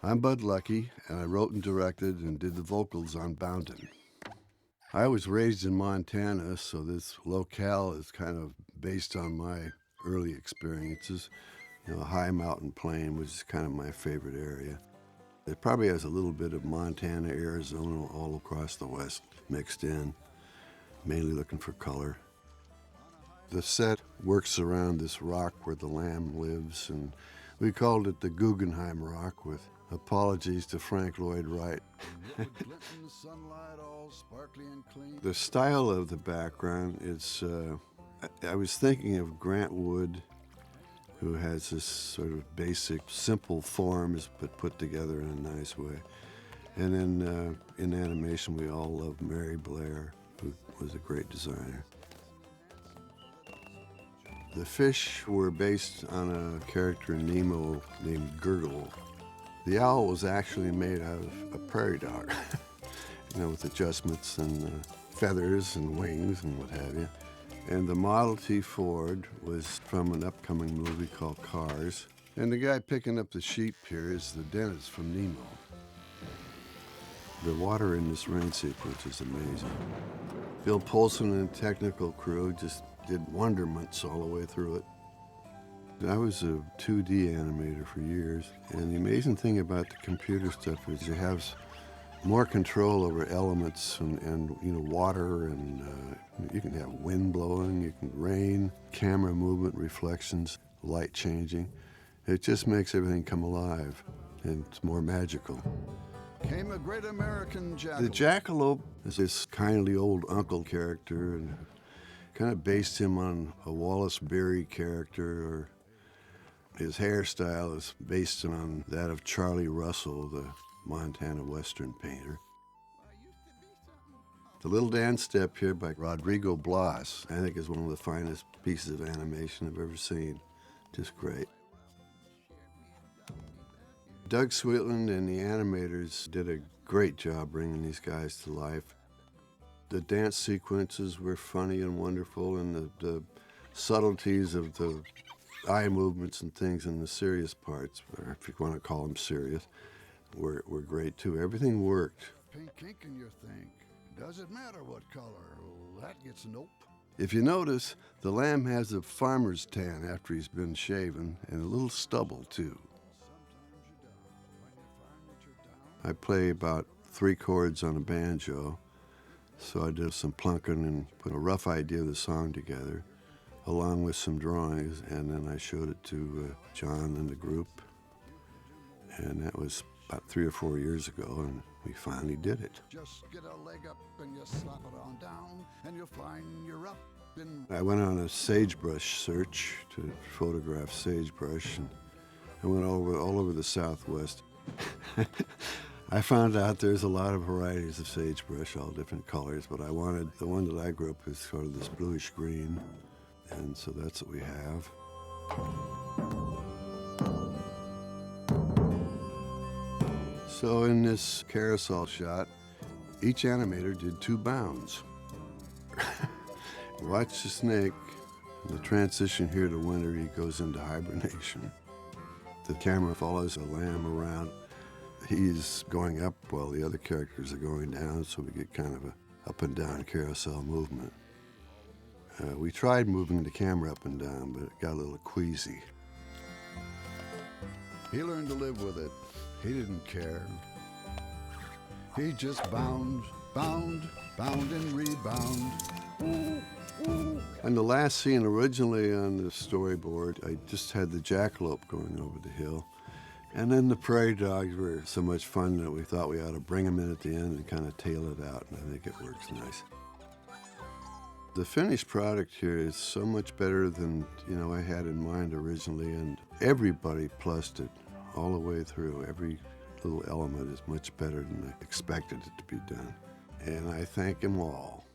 I'm Bud Lucky, and I wrote and directed and did the vocals on Boundin. I was raised in Montana, so this locale is kind of based on my early experiences. You know, a high mountain plain, which is kind of my favorite area. It probably has a little bit of Montana, Arizona, all across the West mixed in, mainly looking for color. The set works around this rock where the lamb lives, and we called it the Guggenheim Rock, with apologies to Frank Lloyd Wright. The style of the background is, I was thinking of Grant Wood, who has this sort of basic, simple forms, but put together in a nice way. And then in animation, we all love Mary Blair, who was a great designer. The fish were based on a character in Nemo named Gurgle. The owl was actually made out of a prairie dog, you know, with adjustments and feathers and wings and what have you. And the Model T Ford was from an upcoming movie called Cars. And the guy picking up the sheep here is the dentist from Nemo. The water in this rain sequence is amazing. Bill Polson and the technical crew just did wonderments all the way through it. I was a 2D animator for years, and the amazing thing about the computer stuff is it has more control over elements and you know, water, and you can have wind blowing, you can rain, camera movement, reflections, light changing. It just makes everything come alive, and it's more magical. Came a great American jackalope. The jackalope is this kindly old uncle character, and kind of based him on a Wallace Beery character, or his hairstyle is based on that of Charlie Russell, the Montana Western painter. The little dance step here by Rodrigo Blas, I think, is one of the finest pieces of animation I've ever seen. Just great. Doug Sweetland and the animators did a great job bringing these guys to life. The dance sequences were funny and wonderful, and the subtleties of the eye movements and things in the serious parts, or if you want to call them serious, were great too. Everything worked. Pink ink in your thing. Does it matter what color? Well, that gets nope. If you notice, the lamb has a farmer's tan after he's been shaven, and a little stubble too. I play about 3 chords on a banjo, so I did some plunking and put a rough idea of the song together, along with some drawings, and then I showed it to John and the group, and that was about 3 or 4 years ago, and we finally did it. Just get a leg up and you slap it on down, and you'll find you're up in... I went on a sagebrush search to photograph sagebrush, and I went all over the Southwest. I found out there's a lot of varieties of sagebrush, all different colors, but I wanted the one that I grew up with, sort of this bluish green, and so that's what we have. So in this carousel shot, each animator did 2 bounds. Watch the snake, the transition here to winter, he goes into hibernation. The camera follows a lamb around. He's going up while the other characters are going down, so we get kind of a up and down carousel movement. We tried moving the camera up and down, but it got a little queasy. He learned to live with it. He didn't care. He just bound, bound, bound and rebound. And the last scene originally on the storyboard, I just had the jackalope going over the hill. And then the prairie dogs were so much fun that we thought we ought to bring them in at the end and kind of tail it out, and I think it works nice. The finished product here is so much better than, you know, I had in mind originally, and everybody plussed it all the way through. Every little element is much better than I expected it to be done. And I thank them all.